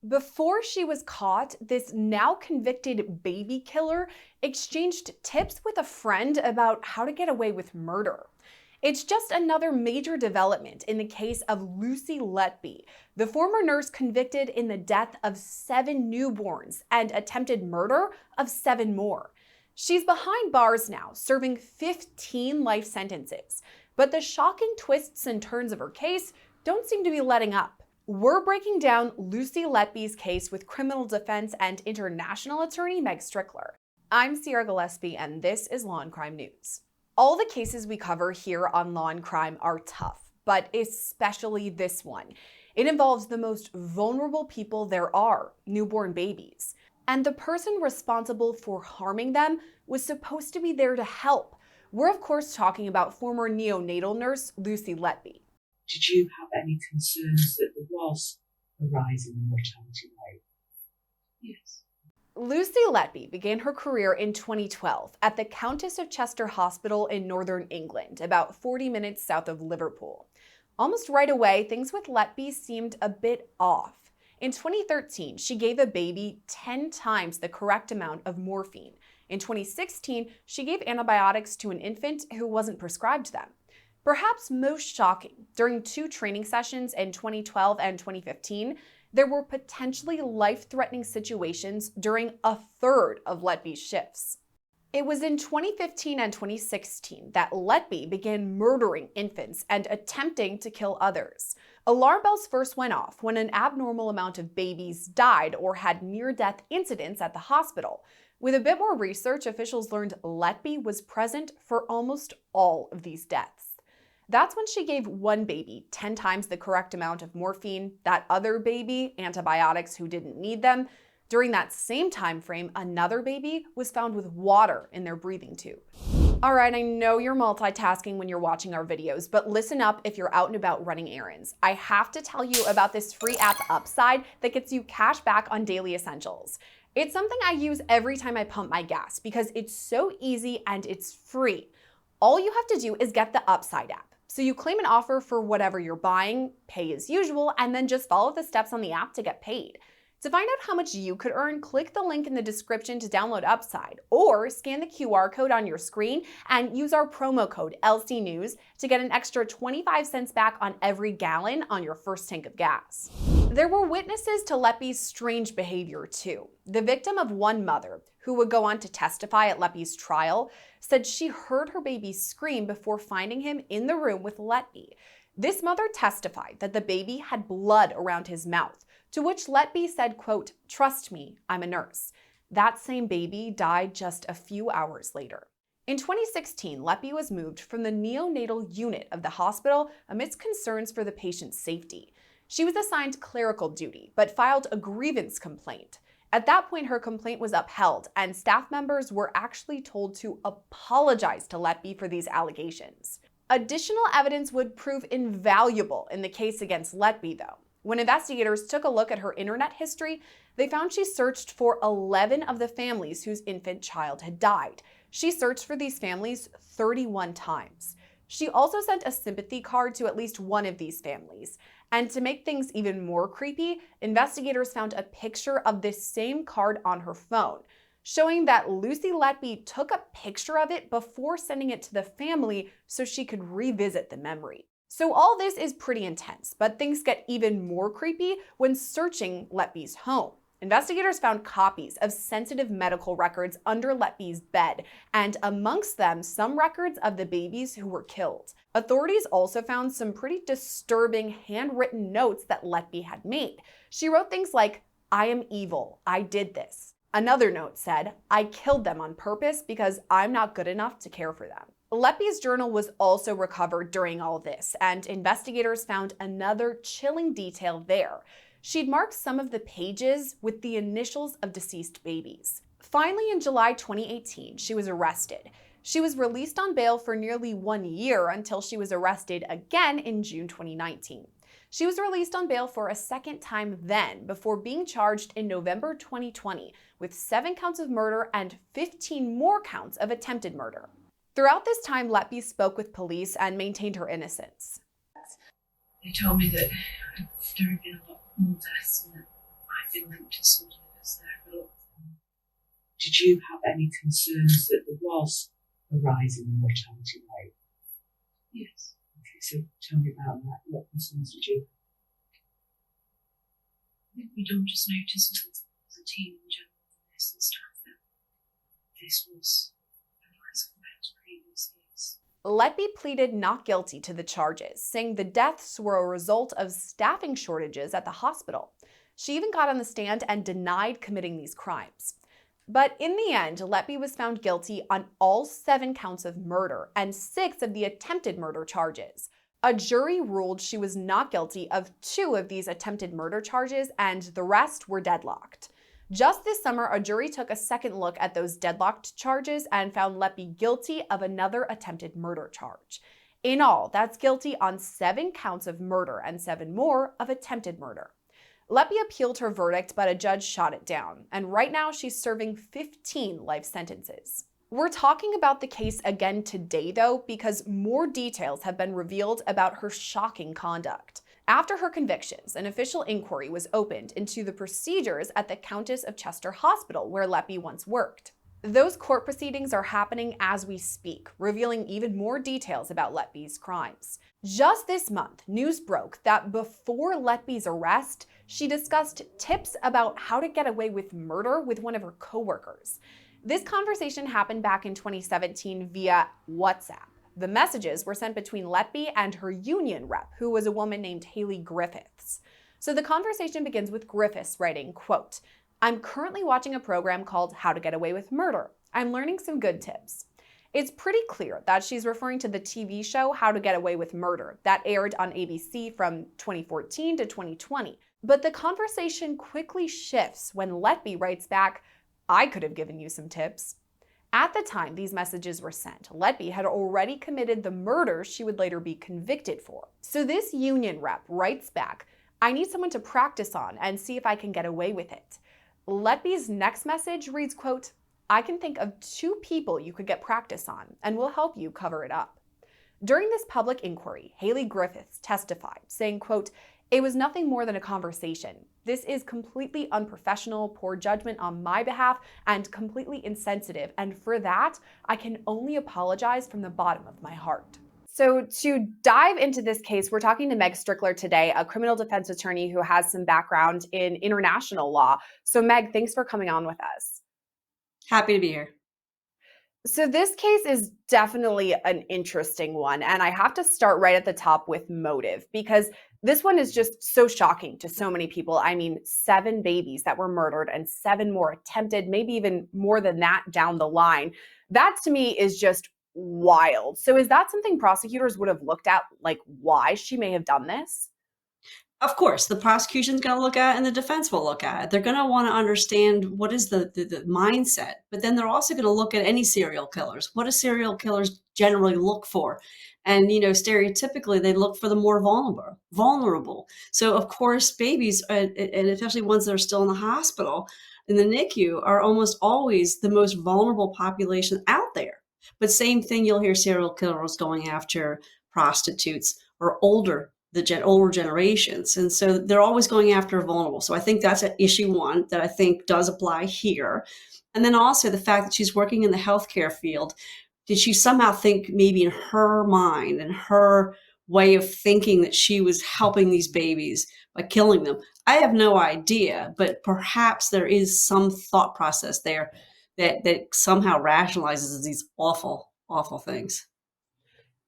Before she was caught, this now convicted baby killer exchanged tips with a friend about how to get away with murder. It's just another major development in the case of Lucy Letby, the former nurse convicted in the death of 7 newborns and attempted murder of 7 more. She's behind bars now, serving 15 life sentences. But the shocking twists and turns of her case don't seem to be letting up. We're breaking down Lucy Letby's case with criminal defense and international attorney Meg Strickler. I'm Sierra Gillespie, and this is Law and Crime News. All the cases we cover here on Law and Crime are tough, but especially this one. It involves the most vulnerable people there are, newborn babies. And the person responsible for harming them was supposed to be there to help. We're of course talking about former neonatal nurse Lucy Letby. Did you have any concerns that there was a rise in the mortality rate? Yes. Lucy Letby began her career in 2012 at the Countess of Chester Hospital in Northern England, about 40 minutes south of Liverpool. Almost right away, things with Letby seemed a bit off. In 2013, she gave a baby 10 times the correct amount of morphine. In 2016, she gave antibiotics to an infant who wasn't prescribed them. Perhaps most shocking, during 2 training sessions in 2012 and 2015, there were potentially life-threatening situations during a third of Letby's shifts. It was in 2015 and 2016 that Letby began murdering infants and attempting to kill others. Alarm bells first went off when an abnormal amount of babies died or had near-death incidents at the hospital. With a bit more research, officials learned Letby was present for almost all of these deaths. That's when she gave one baby 10 times the correct amount of morphine, that other baby antibiotics who didn't need them. During that same time frame, another baby was found with water in their breathing tube. All right, I know you're multitasking when you're watching our videos, but listen up if you're out and about running errands. I have to tell you about this free app Upside that gets you cash back on daily essentials. It's something I use every time I pump my gas because it's so easy and it's free. All you have to do is get the Upside app. So you claim an offer for whatever you're buying, pay as usual, and then just follow the steps on the app to get paid. To find out how much you could earn, click the link in the description to download Upside, or scan the QR code on your screen and use our promo code LCNews to get an extra 25 cents back on every gallon on your first tank of gas. There were witnesses to Letby's strange behavior too. The victim of one mother, who would go on to testify at Letby's trial, said she heard her baby scream before finding him in the room with Letby. This mother testified that the baby had blood around his mouth, to which Letby said, quote, "Trust me, I'm a nurse." That same baby died just a few hours later. In 2016, Letby was moved from the neonatal unit of the hospital amidst concerns for the patient's safety. She was assigned clerical duty, but filed a grievance complaint. At that point, her complaint was upheld, and staff members were actually told to apologize to Letby for these allegations. Additional evidence would prove invaluable in the case against Letby, though. When investigators took a look at her internet history, they found she searched for 11 of the families whose infant child had died. She searched for these families 31 times. She also sent a sympathy card to at least one of these families. And to make things even more creepy, investigators found a picture of this same card on her phone, showing that Lucy Letby took a picture of it before sending it to the family so she could revisit the memory. So all this is pretty intense, but things get even more creepy when searching Letby's home. Investigators found copies of sensitive medical records under Letby's bed, and amongst them, some records of the babies who were killed. Authorities also found some pretty disturbing handwritten notes that Letby had made. She wrote things like, "I am evil, I did this." Another note said, "I killed them on purpose because I'm not good enough to care for them." Letby's journal was also recovered during all this, and investigators found another chilling detail there. She'd marked some of the pages with the initials of deceased babies. Finally, in July 2018, she was arrested. She was released on bail for nearly 1 year until she was arrested again in June 2019. She was released on bail for a second time then, before being charged in November 2020 with 7 counts of murder and 15 more counts of attempted murder. Throughout this time, Letby spoke with police and maintained her innocence. They told me that there had been a lot more deaths and that I'd think that disorder is there for a lot of them. Did you have any concerns that there was a rise in the mortality rate? Yes. Okay, so tell me about that. What concerns did you have? I think we don't just notice as a team in general, the nursing staff, that this was a rise compared to previous years. Letby pleaded not guilty to the charges, saying the deaths were a result of staffing shortages at the hospital. She even got on the stand and denied committing these crimes. But in the end, Letby was found guilty on all 7 counts of murder and 6 of the attempted murder charges. A jury ruled she was not guilty of 2 of these attempted murder charges, and the rest were deadlocked. Just this summer, a jury took a second look at those deadlocked charges and found Letby guilty of another attempted murder charge. In all, that's guilty on 7 counts of murder and 7 more of attempted murder. Letby appealed her verdict, but a judge shot it down, and right now she's serving 15 life sentences. We're talking about the case again today, though, because more details have been revealed about her shocking conduct. After her convictions, an official inquiry was opened into the procedures at the Countess of Chester Hospital, where Letby once worked. Those court proceedings are happening as we speak, revealing even more details about Letby's crimes. Just this month, news broke that before Letby's arrest, she discussed tips about how to get away with murder with one of her coworkers. This conversation happened back in 2017 via WhatsApp. The messages were sent between Letby and her union rep, who was a woman named Haley Griffiths. So the conversation begins with Griffiths writing, quote, "I'm currently watching a program called How to Get Away with Murder. I'm learning some good tips." It's pretty clear that she's referring to the TV show How to Get Away with Murder that aired on ABC from 2014 to 2020. But the conversation quickly shifts when Letby writes back, "I could have given you some tips." At the time these messages were sent, Letby had already committed the murder she would later be convicted for. So this union rep writes back, "I need someone to practice on and see if I can get away with it." Letby's next message reads, quote, "I can think of 2 people you could get practice on, and we'll help you cover it up." During this public inquiry, Haley Griffiths testified, saying, quote, "It was nothing more than a conversation. This is completely unprofessional, poor judgment on my behalf, and completely insensitive, and for that, I can only apologize from the bottom of my heart." So to dive into this case, we're talking to Meg Strickler today, a criminal defense attorney who has some background in international law. So Meg, thanks for coming on with us. Happy to be here. So this case is definitely an interesting one, and I have to start right at the top with motive, because this one is just so shocking to so many people. I mean, 7 babies that were murdered and 7 more attempted, maybe even more than that down the line. That to me is just wild. So is that something prosecutors would have looked at, like why she may have done this? Of course, the prosecution's going to look at it and the defense will look at it. They're going to want to understand what is the mindset, but then they're also going to look at any serial killers. What do serial killers generally look for? And, stereotypically, they look for the more vulnerable. So, of course, babies, and especially ones that are still in the hospital, in the NICU, are almost always the most vulnerable population out there. But same thing, you'll hear serial killers going after prostitutes or older generations. And so they're always going after vulnerable. So I think that's an issue 1 that I think does apply here. And then also the fact that she's working in the healthcare field. Did she somehow think maybe in her mind and her way of thinking that she was helping these babies by killing them? I have no idea, but perhaps there is some thought process there that somehow rationalizes these awful, awful things.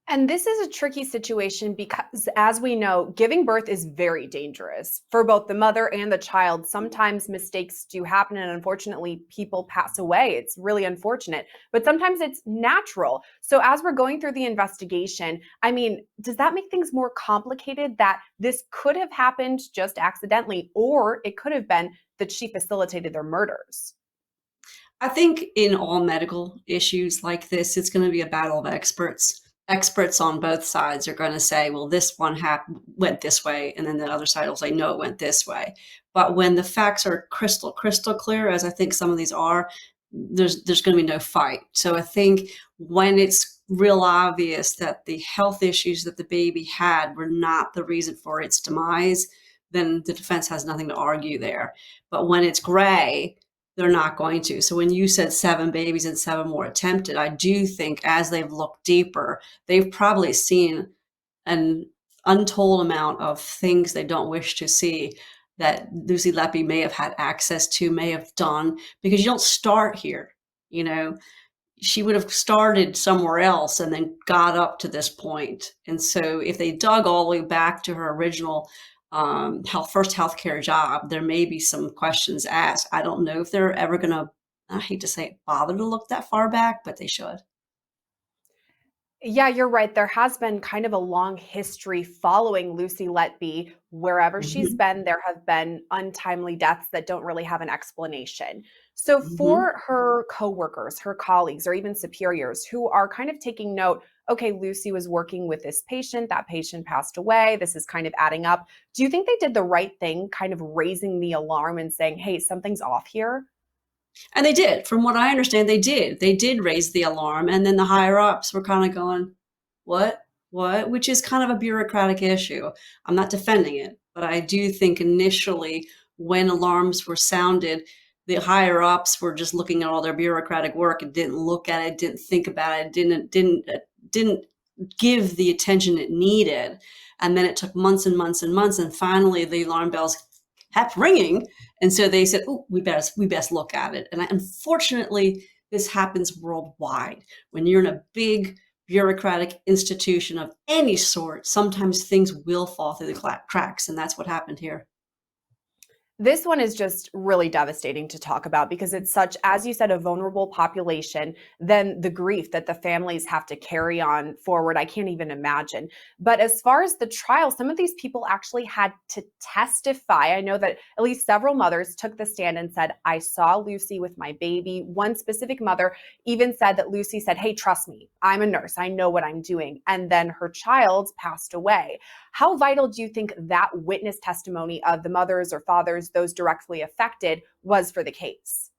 And this is a tricky situation because, as we know, giving birth is very dangerous for both the mother and the child. Sometimes mistakes do happen, and unfortunately, people pass away. It's really unfortunate, but sometimes it's natural. So as we're going through the investigation, I mean, does that make things more complicated that this could have happened just accidentally, or it could have been that she facilitated their murders? I think in all medical issues like this, it's going to be a battle of experts. Experts on both sides are going to say, well, this one went this way, and then the other side will say, no, it went this way. But when the facts are crystal clear, as I think some of these are, there's going to be no fight. So I think when it's real obvious that the health issues that the baby had were not the reason for its demise, then the defense has nothing to argue there. But when it's gray, they're not going to. So when you said 7 babies and 7 more attempted, I do think as they've looked deeper, they've probably seen an untold amount of things they don't wish to see that Lucy Letby may have had access to, may have done, because you don't start here. You know, she would have started somewhere else and then got up to this point. And so if they dug all the way back to her original first healthcare job, there may be some questions asked. I don't know if they're ever going to, I hate to say it, bother to look that far back, but they should. Yeah, you're right. There has been kind of a long history following Lucy Letby. Wherever she's Mm-hmm. been, there have been untimely deaths that don't really have an explanation. So, Mm-hmm. for her coworkers, her colleagues, or even superiors who are kind of taking note, okay, Lucy was working with this patient, that patient passed away, this is kind of adding up. Do you think they did the right thing, kind of raising the alarm and saying, hey, something's off here? And they did. From what I understand, they did. They did raise the alarm. And then the higher ups were kind of going, what? What? Which is kind of a bureaucratic issue. I'm not defending it, but I do think initially when alarms were sounded, the higher ups were just looking at all their bureaucratic work and didn't look at it, didn't think about it, didn't give the attention it needed. And then it took months and months and months. And finally the alarm bells kept ringing. And so they said, oh, we best look at it. And unfortunately, this happens worldwide. When you're in a big bureaucratic institution of any sort, sometimes things will fall through the cracks. And that's what happened here. This one is just really devastating to talk about because it's such, as you said, a vulnerable population. Then the grief that the families have to carry on forward, I can't even imagine. But as far as the trial, some of these people actually had to testify. I know that at least several mothers took the stand and said, I saw Lucy with my baby. One specific mother even said that Lucy said, hey, trust me, I'm a nurse, I know what I'm doing. And then her child passed away. How vital do you think that witness testimony of the mothers or fathers, those directly affected, was for the case?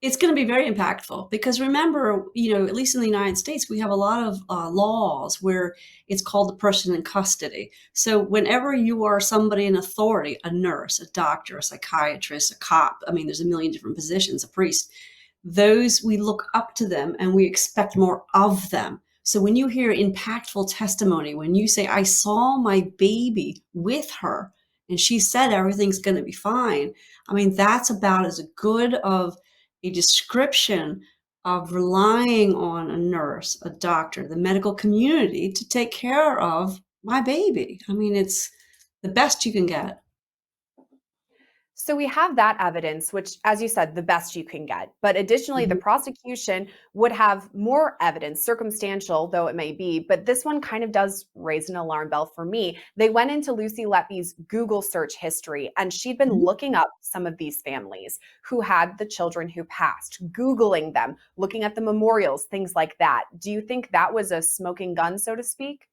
It's going to be very impactful because remember, at least in the United States, we have a lot of laws where it's called the person in custody. So whenever you are somebody in authority, a nurse, a doctor, a psychiatrist, a cop, I mean, there's a million different positions, a priest, those we look up to them and we expect more of them. So when you hear impactful testimony, when you say, I saw my baby with her and she said everything's going to be fine, I mean, that's about as good of a description of relying on a nurse, a doctor, the medical community to take care of my baby. I mean, it's the best you can get. So we have that evidence, which, as you said, the best you can get. But additionally, the Mhm. prosecution would have more evidence, circumstantial though it may be. But this one kind of does raise an alarm bell for me. They went into Lucy Letby's Google search history, and she'd been Mhm. looking up some of these families who had the children who passed, Googling them, looking at the memorials, things like that. Do you think that was a smoking gun, so to speak?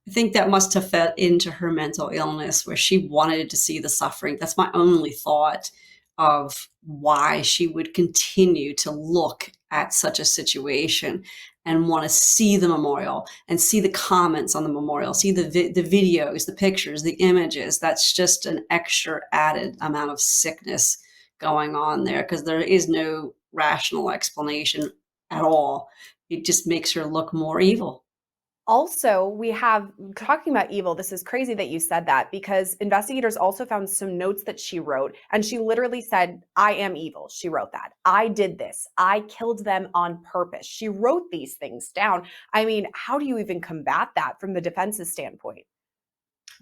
I think that must have fed into her mental illness where she wanted to see the suffering. That's my only thought of why she would continue to look at such a situation and want to see the memorial and see the comments on the memorial, see the videos, the pictures, the images. That's just an extra added amount of sickness going on there because there is no rational explanation at all. It just makes her look more evil. Also, we have talking about evil. This is crazy that you said that because investigators also found some notes that she wrote, and she literally said, I am evil. She wrote that. I did this. I killed them on purpose. She wrote these things down. I mean, how do you even combat that from the defense's standpoint?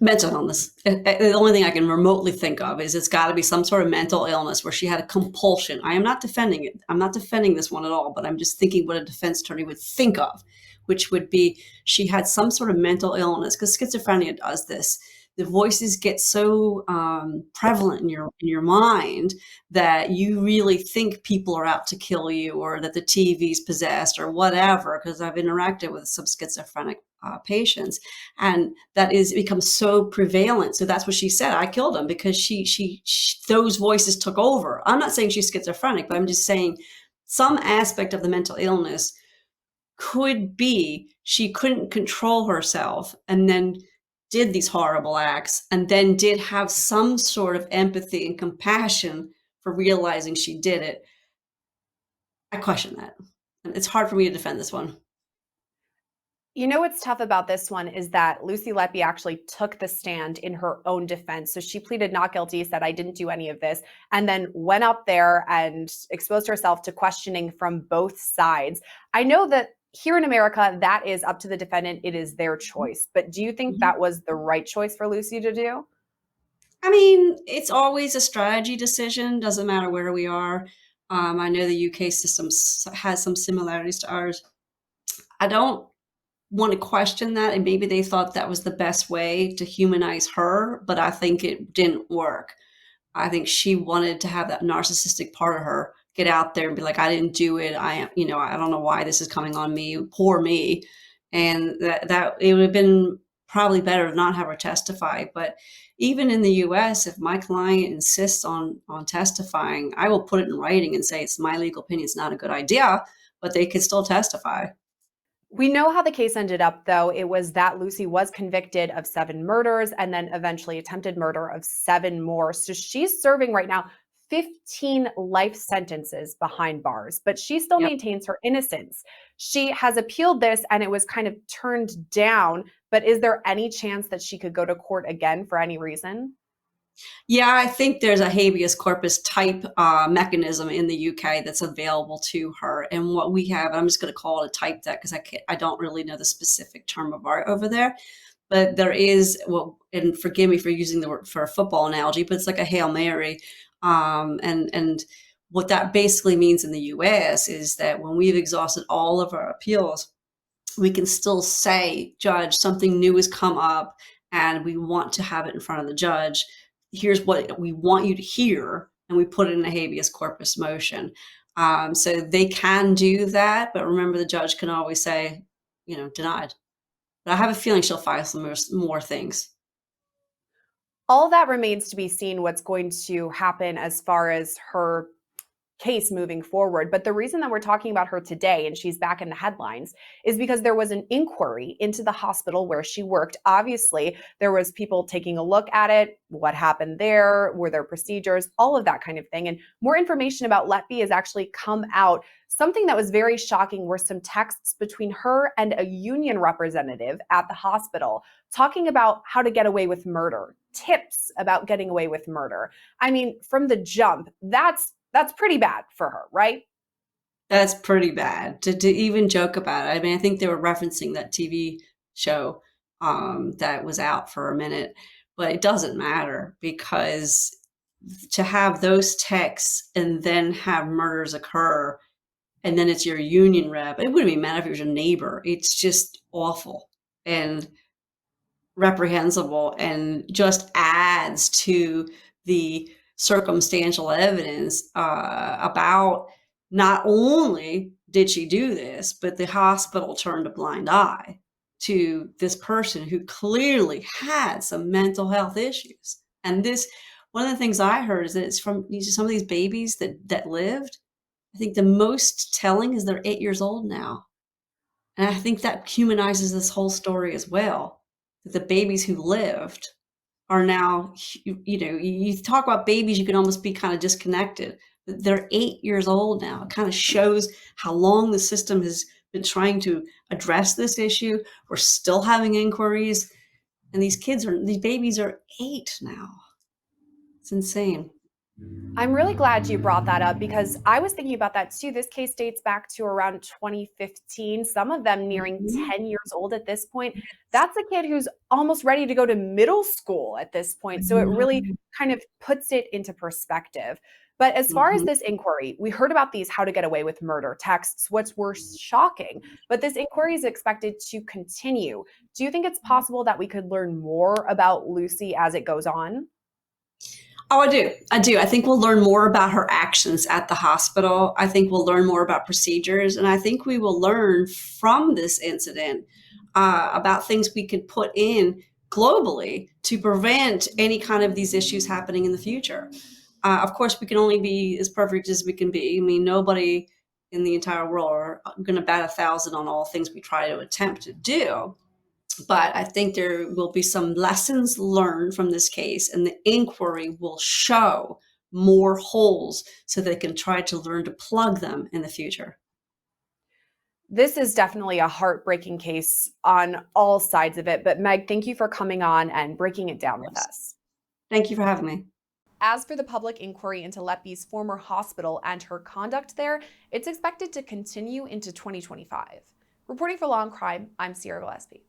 Mental illness. The only thing I can remotely think of is it's got to be some sort of mental illness where she had a compulsion. I am not defending it. I'm not defending this one at all, but I'm just thinking what a defense attorney would think of, which would be she had some sort of mental illness because schizophrenia does this. The voices get so prevalent in your mind that you really think people are out to kill you or that the TV's possessed or whatever. Because I've interacted with some schizophrenic patients, and that is becomes so prevalent. So that's what she said. I killed him because she those voices took over. I'm not saying she's schizophrenic, but I'm just saying some aspect of the mental illness could be she couldn't control herself and then did these horrible acts and then did have some sort of empathy and compassion for realizing she did it, I question that. And it's hard for me to defend this one. You know what's tough about this one is that Lucy Letby actually took the stand in her own defense. So she pleaded not guilty, said, I didn't do any of this, and then went up there and exposed herself to questioning from both sides. I know that here in America, that is up to the defendant. It is their choice. But do you think Mhm. that was the right choice for Lucy to do? I mean, it's always a strategy decision, doesn't matter where we are. I know the UK system has some similarities to ours. I don't want to question that, and maybe they thought that was the best way to humanize her, but I think it didn't work. I think she wanted to have that narcissistic part of her get out there and be like, I didn't do it. I am, I don't know why this is coming on me, poor me. And that it would have been probably better to not have her testify. But even in the US, if my client insists on testifying, I will put it in writing and say it's my legal opinion, it's not a good idea, but they can still testify. We know how the case ended up, though. It was that Lucy was convicted of 7 murders and then eventually attempted murder of 7 more. So she's serving right now 15 life sentences behind bars, but she still Yep. maintains her innocence. She has appealed this and it was kind of turned down. But is there any chance that she could go to court again for any reason? Yeah, I think there's a habeas corpus type mechanism in the UK that's available to her. And what we have, I'm just going to call it a type debt because I don't really know the specific term of art over there. But there is, well, and forgive me for using the word for a football analogy, but it's like a Hail Mary. And what that basically means in the US is that when we've exhausted all of our appeals, we can still say, Judge, something new has come up and we want to have it in front of the judge. Here's what we want you to hear. And we put it in a habeas corpus motion. So they can do that. But remember, the judge can always say, denied. But I have a feeling she'll file some more things. All that remains to be seen what's going to happen as far as her case moving forward. But the reason that we're talking about her today and she's back in the headlines is because there was an inquiry into the hospital where she worked. Obviously, there was people taking a look at it, what happened there, were there procedures, all of that kind of thing. And more information about Letby has actually come out. Something that was very shocking were some texts between her and a union representative at the hospital talking about how to get away with murder, tips about getting away with murder. I mean, from the jump, that's pretty bad for her, right? That's pretty bad to even joke about it. I mean, I think they were referencing that TV show that was out for a minute, but it doesn't matter because to have those texts and then have murders occur and then it's your union rep, it wouldn't even matter if it was your neighbor. It's just awful and reprehensible and just adds to the circumstantial evidence about not only did she do this, but the hospital turned a blind eye to this person who clearly had some mental health issues. And this, one of the things I heard is that it's from some of these babies that lived. I think the most telling is they're 8 years old now. And I think that humanizes this whole story as well. That the babies who lived are now, you talk about babies, you can almost be kind of disconnected. They're 8 years old now. It kind of shows how long the system has been trying to address this issue. We're still having inquiries. And these babies are 8 now. It's insane. I'm really glad you brought that up because I was thinking about that too. This case dates back to around 2015, some of them nearing Mhm. 10 years old at this point. That's a kid who's almost ready to go to middle school at this point. So it really Mhm. kind of puts it into perspective. But as far as Mhm. this inquiry, we heard about these how to get away with murder texts, what's worse, shocking. But this inquiry is expected to continue. Do you think it's possible that we could learn more about Lucy as it goes on? Oh, I do. I do. I think we'll learn more about her actions at the hospital. I think we'll learn more about procedures. And I think we will learn from this incident about things we could put in globally to prevent any kind of these issues happening in the future. Of course, we can only be as perfect as we can be. I mean, nobody in the entire world are going to bat 1,000 on all things we try to attempt to do. But I think there will be some lessons learned from this case, and the inquiry will show more holes so they can try to learn to plug them in the future. This is definitely a heartbreaking case on all sides of it. But Meg, thank you for coming on and breaking it down with Yes. us. Thank you for having me. As for the public inquiry into Letby's former hospital and her conduct there, it's expected to continue into 2025. Reporting for Law&Crime, I'm Sierra Gillespie.